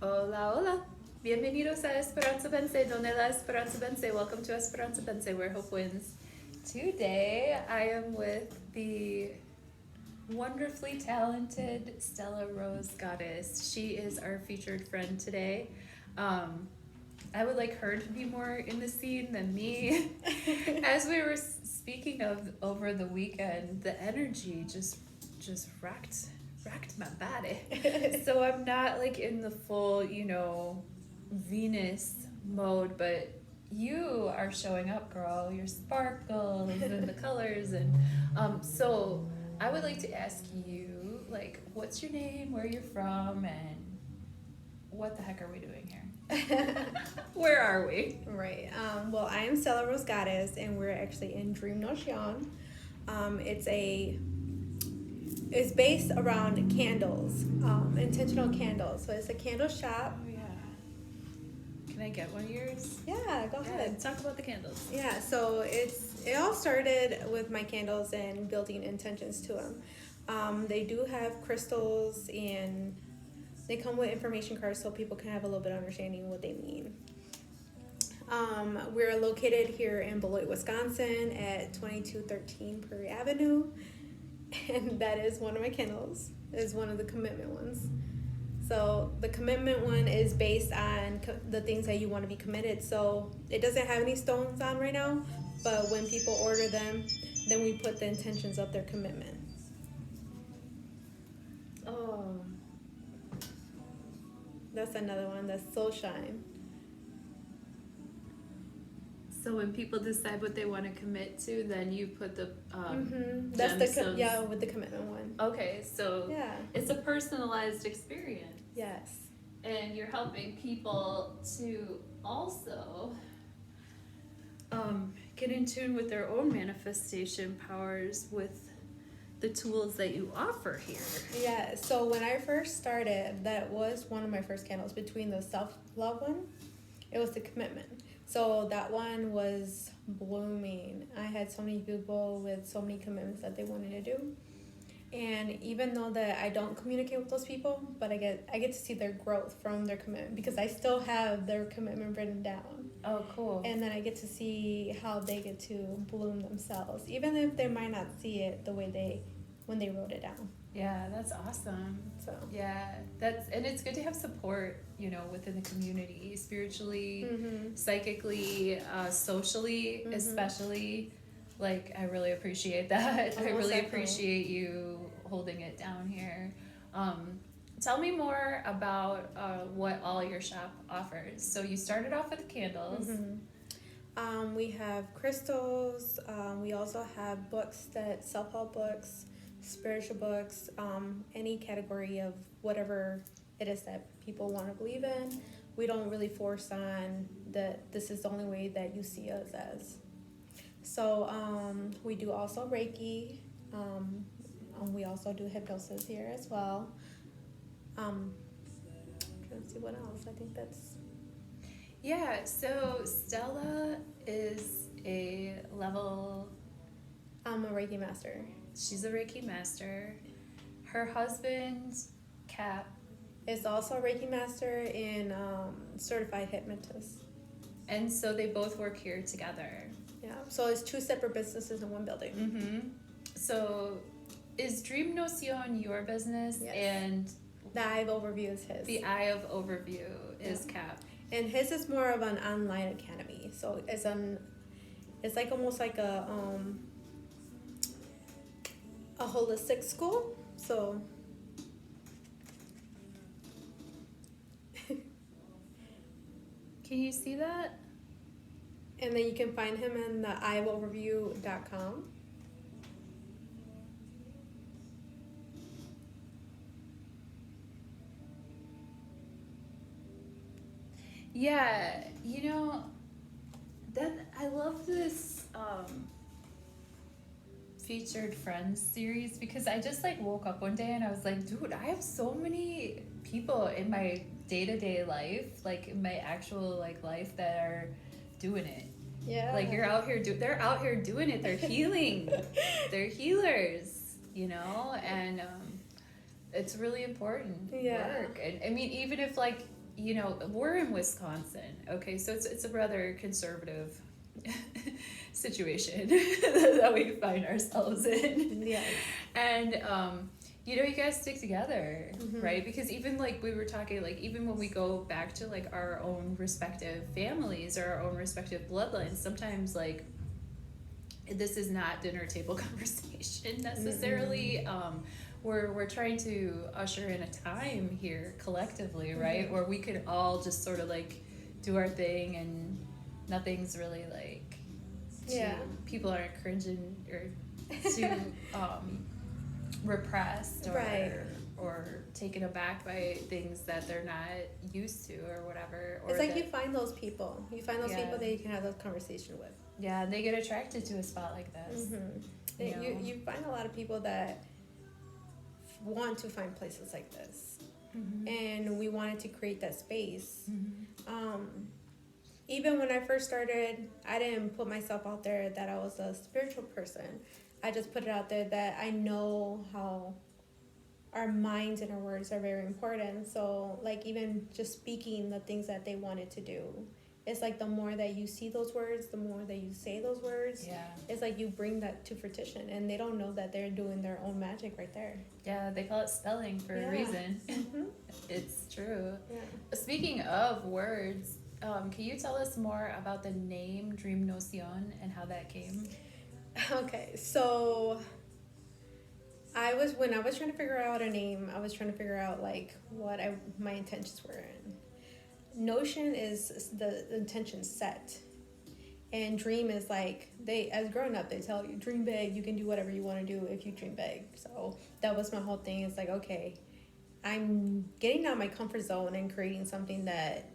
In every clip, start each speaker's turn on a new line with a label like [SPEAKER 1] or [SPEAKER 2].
[SPEAKER 1] Hola, hola. Bienvenidos a Esperanza, Vence, donde la Esperanza vence. Welcome to Esperanza, Vence, where hope wins. Today, I am with the wonderfully talented Stella Rose Goddess. She is our featured friend today. I would like her to be more in the scene than me. As we were speaking of over the weekend, the energy just wrecked my body. So I'm not like in the full, Venus mode, but you are showing up, girl. Your sparkles and the colors, and so I would like to ask you, like, what's your name, where you're from, and what the heck are we doing here? Where are we?
[SPEAKER 2] Right. Well, I am Stella Rose Goddess, and we're actually in Dream Nociòn. It's based around candles, intentional candles. So it's a candle shop.
[SPEAKER 1] Oh yeah. Can I get one of yours?
[SPEAKER 2] Yeah, go ahead.
[SPEAKER 1] Talk about the candles.
[SPEAKER 2] Yeah. So it all started with my candles and building intentions to them. They do have crystals, and they come with information cards so people can have a little bit of understanding what they mean. We're located here in Beloit, Wisconsin at 2213 Prairie Avenue. And that is one of my candles, is one of the commitment ones. So the commitment one is based on the things that you want to be committed. So it doesn't have any stones on right now, but when people order them, then we put the intentions of their commitment.
[SPEAKER 1] Oh.
[SPEAKER 2] That's another one, that's Soul Shine.
[SPEAKER 1] So when people decide what they want to commit to, then you put the
[SPEAKER 2] That's
[SPEAKER 1] gemstones.
[SPEAKER 2] with the commitment one.
[SPEAKER 1] Okay, so
[SPEAKER 2] Yeah.
[SPEAKER 1] it's a personalized experience.
[SPEAKER 2] Yes.
[SPEAKER 1] And you're helping people to also get in tune with their own manifestation powers with the tools that you offer here.
[SPEAKER 2] Yeah, so when I first started, that was one of my first candles. Between the self-love one, it was the commitment. So that one was blooming. I had so many people with so many commitments that they wanted to do. And even though that I don't communicate with those people, but I get to see their growth from their commitment, because I still have their commitment written down.
[SPEAKER 1] Oh, cool.
[SPEAKER 2] And then I get to see how they get to bloom themselves, even if they might not see it the way when they wrote it down.
[SPEAKER 1] Yeah, that's awesome.
[SPEAKER 2] So
[SPEAKER 1] yeah, and it's good to have support, within the community, spiritually, psychically, socially, especially. Like, I really appreciate that. I really appreciate you holding it down here. Tell me more about what all your shop offers. So you started off with candles.
[SPEAKER 2] We have crystals. We also have books, that self-help books, spiritual books, any category of whatever it is that people want to believe in. We don't really force on that this is the only way that you see us as. So we do also Reiki. We also do hypnosis here as well. I'm trying to see what else. I think that's...
[SPEAKER 1] Yeah, so Stella is a level...
[SPEAKER 2] I'm a Reiki master.
[SPEAKER 1] She's a Reiki master. Her husband, Cap,
[SPEAKER 2] is also a Reiki master and certified hypnotist.
[SPEAKER 1] And so they both work here together.
[SPEAKER 2] Yeah, so it's two separate businesses in one building.
[SPEAKER 1] Mm-hmm. So is Dream Nociòn your business?
[SPEAKER 2] Yes.
[SPEAKER 1] And
[SPEAKER 2] the Eye of Overview is his.
[SPEAKER 1] The Eye of Overview is Cap.
[SPEAKER 2] And his is more of an online academy. So it's like almost like a holistic school. So
[SPEAKER 1] can you see that?
[SPEAKER 2] And then you can find him in the eyeofoverview.com.
[SPEAKER 1] Yeah, that I love this featured friends series, because I just woke up one day and I was like, dude, I have so many people in my day-to-day life, in my actual life, that are doing it.
[SPEAKER 2] Yeah.
[SPEAKER 1] You're out here they're out here doing it. They're healing. They're healers, and it's really important work. And I mean, even if you know, we're in Wisconsin, okay, so it's a rather conservative situation that we find ourselves in.
[SPEAKER 2] Yeah.
[SPEAKER 1] And you know, you guys stick together, right? Because even like we were talking, like even when we go back to like our own respective families or our own respective bloodlines, sometimes like this is not dinner table conversation necessarily. We're trying to usher in a time here collectively, right? Where we could all just sort of like do our thing and nothing's really like people aren't cringing or too repressed or taken aback by things that they're not used to or whatever. Or
[SPEAKER 2] it's like you find those people. You find those people that you can have those conversations with.
[SPEAKER 1] Yeah, and they get attracted to a spot like this.
[SPEAKER 2] You find a lot of people that want to find places like this. And we wanted to create that space. Even when I first started, I didn't put myself out there that I was a spiritual person. I just put it out there that I know how our minds and our words are very important. So like even just speaking the things that they wanted to do, it's like the more that you see those words, the more that you say those words, it's like you bring that to fruition, and they don't know that they're doing their own magic right there.
[SPEAKER 1] Yeah, they call it spelling for a reason. It's true. Speaking of words, can you tell us more about the name Dream Nociòn and how that came?
[SPEAKER 2] Okay, so when I was trying to figure out a name, I was trying to figure out like what my intentions were in. Notion is the intention set, and dream is like as growing up they tell you dream big, you can do whatever you want to do if you dream big. So that was my whole thing. It's like, okay, I'm getting out of my comfort zone and creating something that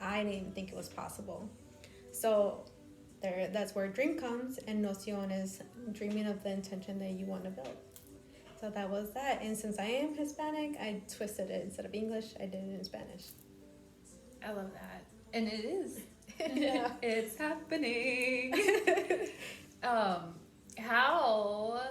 [SPEAKER 2] I didn't even think it was possible. So that's where dream comes, and noción is dreaming of the intention that you want to build. So that was that. And since I am Hispanic, I twisted it. Instead of English, I did it in Spanish.
[SPEAKER 1] I love that. And it is. It's happening. How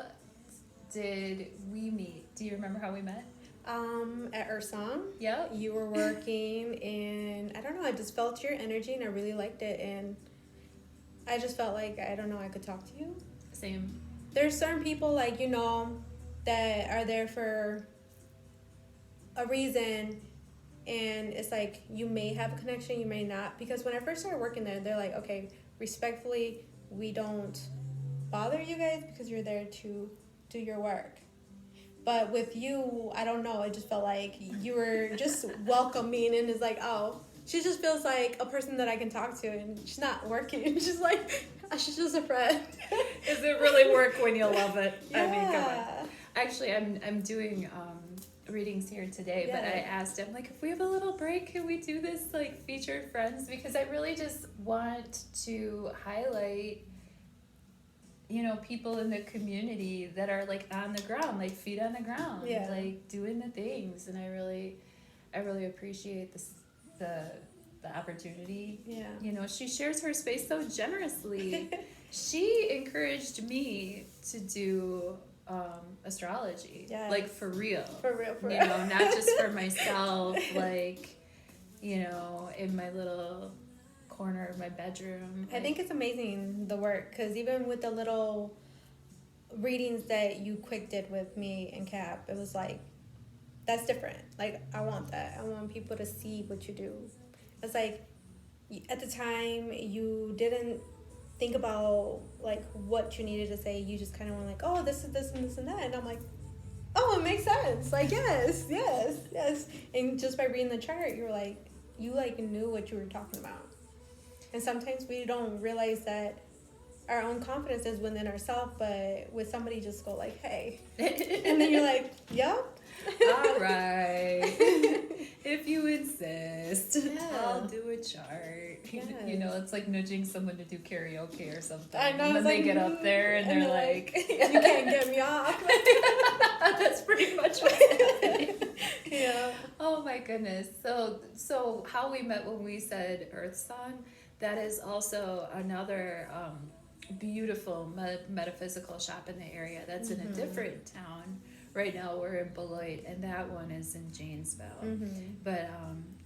[SPEAKER 1] did we meet? Do you remember how we met?
[SPEAKER 2] At Earthsong.
[SPEAKER 1] Yep.
[SPEAKER 2] You were working in, I don't know, I just felt your energy and I really liked it, and I just felt like, I don't know, I could talk to you.
[SPEAKER 1] Same.
[SPEAKER 2] There's certain people, like, you know, that are there for a reason, and it's like you may have a connection, you may not. Because when I first started working there, they're like, okay, respectfully, we don't bother you guys because you're there to do your work. But with you, I don't know, it just felt like you were just welcoming, and it's like, oh, she just feels like a person that I can talk to, and she's not working. She's like, she's just a friend.
[SPEAKER 1] Does it really work when you love it?
[SPEAKER 2] Yeah.
[SPEAKER 1] I mean, come on. Actually, I'm doing readings here today, but I asked him, like, if we have a little break, can we do this, like, featured friends? Because I really just want to highlight, you know, people in the community that are, like, on the ground, like, feet on the ground, like, doing the things. And I really appreciate the opportunity. Yeah. You know, she shares her space so generously. She encouraged me to do astrology, like for real, you know, not just for myself, like, you know, in my little corner of my bedroom.
[SPEAKER 2] I think it's amazing, the work, because even with the little readings that you quick did with me and Cap, it was like, that's different. Like, I want that. I want people to see what you do. It's like, at the time, you didn't think about like what you needed to say. You just kind of went like, oh, this is this and this and that, and I'm like, oh, it makes sense. Like, yes. And just by reading the chart, you knew what you were talking about. And sometimes we don't realize that our own confidence is within ourselves, but with somebody just go like, hey, and then you're like, yep.
[SPEAKER 1] All right. If you insist, I'll do a chart. Yes. You know, it's like nudging someone to do karaoke or something. I know. And then they get up there and they're like,
[SPEAKER 2] you can't get me off.
[SPEAKER 1] That's pretty much what's happening. Yeah. Oh my goodness. So how we met when we said Earthsong, that is also another beautiful metaphysical shop in the area that's in a different town, right now we're in Beloit, and that one is in Janesville.
[SPEAKER 2] Mm-hmm.
[SPEAKER 1] But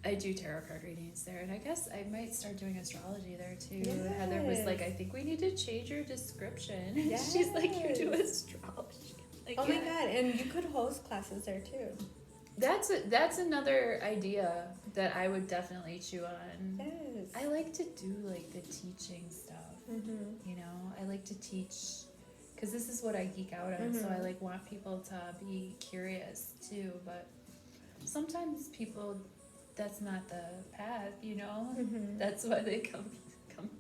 [SPEAKER 1] I do tarot card readings there, and I guess I might start doing astrology there too.
[SPEAKER 2] Yes.
[SPEAKER 1] Heather was like, I think we need to change your description.
[SPEAKER 2] Yes.
[SPEAKER 1] She's like, you do astrology. Like,
[SPEAKER 2] Oh my god, and you could host classes there too.
[SPEAKER 1] That's another idea that I would definitely chew on.
[SPEAKER 2] Yes.
[SPEAKER 1] I like to do like the teaching stuff.
[SPEAKER 2] Mm-hmm.
[SPEAKER 1] You know, I like to teach because this is what I geek out on. So I like want people to be curious too. But sometimes people, that's not the path. You know, that's why they come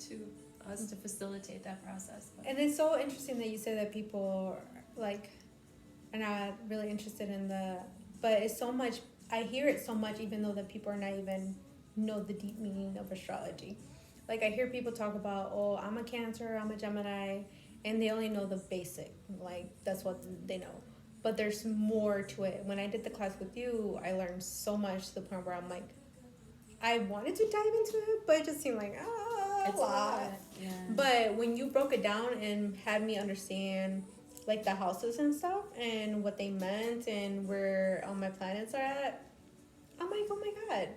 [SPEAKER 1] to us to facilitate that process. But.
[SPEAKER 2] And it's so interesting that you say that people like are not really interested in but it's so much, I hear it so much even though that people are not even know the deep meaning of astrology. Like I hear people talk about, oh, I'm a Cancer, I'm a Gemini, and they only know the basic, like that's what they know. But there's more to it. When I did the class with you, I learned so much to the point where I'm like, I wanted to dive into it, but it just seemed like,
[SPEAKER 1] It's a lot. Yeah.
[SPEAKER 2] But when you broke it down and had me understand like the houses and stuff and what they meant and where all my planets are at, I'm like, oh my god,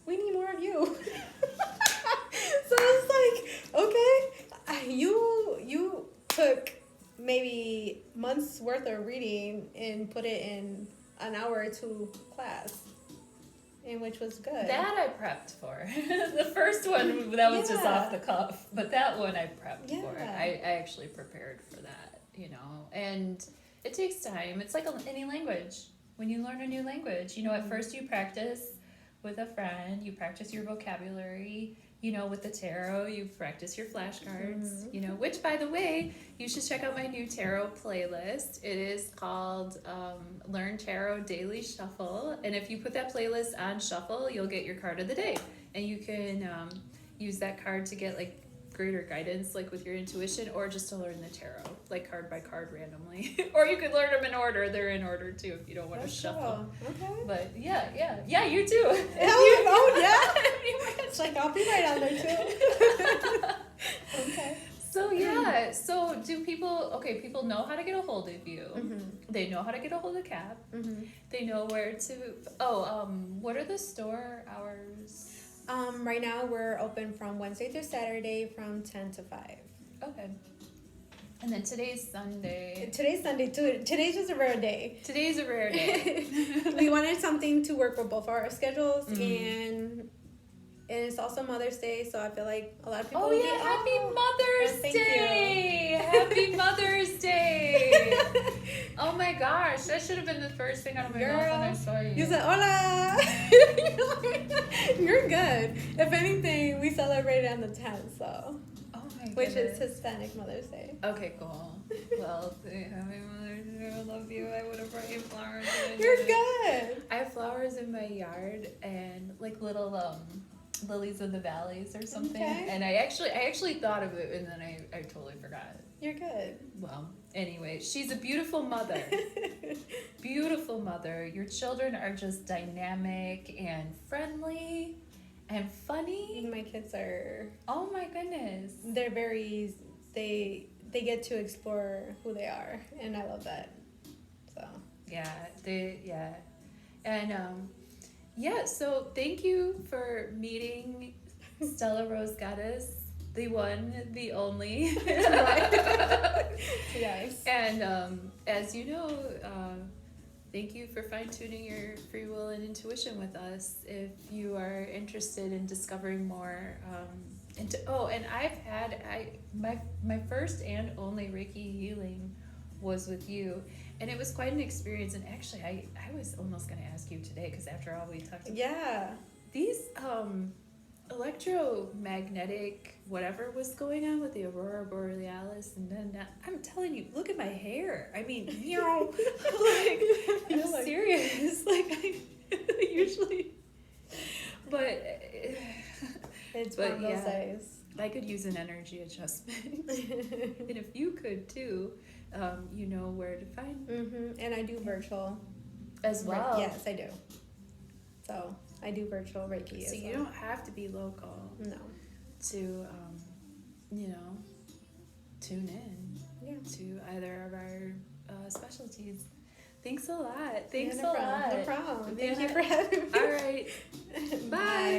[SPEAKER 2] we need more of you. So it's like, okay, you took maybe months worth of reading and put it in an hour or two class. And which was good.
[SPEAKER 1] That I prepped for. The first one, that was just off the cuff. But that one I prepped for. I actually prepared for that, you know. And it takes time. It's like any language. When you learn a new language, you know, at first you practice with a friend. You practice your vocabulary. You know, with the tarot, you practice your flashcards, you know, which, by the way, you should check out my new tarot playlist. It is called Learn Tarot Daily Shuffle. And if you put that playlist on shuffle, you'll get your card of the day. And you can use that card to get, like, greater guidance, like, with your intuition, or just to learn the tarot, like, card by card randomly. Or you could learn them in order. They're in order, too, if you don't want to shuffle.
[SPEAKER 2] Cool. Okay.
[SPEAKER 1] But, yeah, you too.
[SPEAKER 2] Oh, yeah? It's like, I'll be right on there, too. Okay.
[SPEAKER 1] So, yeah. So, do people know how to get a hold of you. They know how to get a hold of Cap. They know where to... what are the store hours?
[SPEAKER 2] Right now, we're open from Wednesday through Saturday from 10 to 5.
[SPEAKER 1] Okay. And then today's Sunday.
[SPEAKER 2] Today's Sunday, too. Today's just a rare day.
[SPEAKER 1] Today's a rare day.
[SPEAKER 2] We wanted something to work with both our schedules, and it's also Mother's Day, so I feel like a lot of people...
[SPEAKER 1] Oh, yeah, Happy Mother's Day! Happy Mother's Day! Oh, my gosh. That should have been the first thing out of my mouth when I saw you.
[SPEAKER 2] You said, hola! You're good. If anything, we celebrated on the 10th, so...
[SPEAKER 1] Oh, my goodness.
[SPEAKER 2] Which is Hispanic Mother's Day.
[SPEAKER 1] Okay, cool. Well, Happy Mother's Day. I love you. I would have brought you flowers.
[SPEAKER 2] You're good.
[SPEAKER 1] I have flowers in my yard and, like, little... lilies of the valleys or something.
[SPEAKER 2] Okay.
[SPEAKER 1] And I actually thought of it, and then I totally forgot.
[SPEAKER 2] You're good.
[SPEAKER 1] Well, anyway, she's a beautiful mother. Beautiful mother. Your children are just dynamic and friendly and funny.
[SPEAKER 2] My kids are...
[SPEAKER 1] Oh my goodness.
[SPEAKER 2] They're very... They get to explore who they are, and I love that. So...
[SPEAKER 1] Yeah. And yeah, so thank you for meeting Stella Rose Goddess, the one, the only.
[SPEAKER 2] Yes.
[SPEAKER 1] And as you know, thank you for fine-tuning your free will and intuition with us. If you are interested in discovering more, and my first and only Reiki healing was with you. And it was quite an experience. And actually, I was almost going to ask you today, because after all we talked about...
[SPEAKER 2] Yeah.
[SPEAKER 1] These electromagnetic whatever was going on with the Aurora Borealis, and then I'm telling you, look at my hair. I mean, you know, like, I'm serious. Like, I usually... But
[SPEAKER 2] It's one of those days.
[SPEAKER 1] I could use an energy adjustment. And if you could, too... you know where to find.
[SPEAKER 2] And I do virtual
[SPEAKER 1] as well.
[SPEAKER 2] Yes, I do. So I do virtual Reiki.
[SPEAKER 1] So you don't have to be local.
[SPEAKER 2] No.
[SPEAKER 1] To tune in.
[SPEAKER 2] Yeah.
[SPEAKER 1] To either of our specialties. Thanks a lot. Thanks
[SPEAKER 2] Yeah, no
[SPEAKER 1] a
[SPEAKER 2] problem.
[SPEAKER 1] lot.
[SPEAKER 2] No problem.
[SPEAKER 1] Yeah.
[SPEAKER 2] Thank you for having me.
[SPEAKER 1] All right. Bye.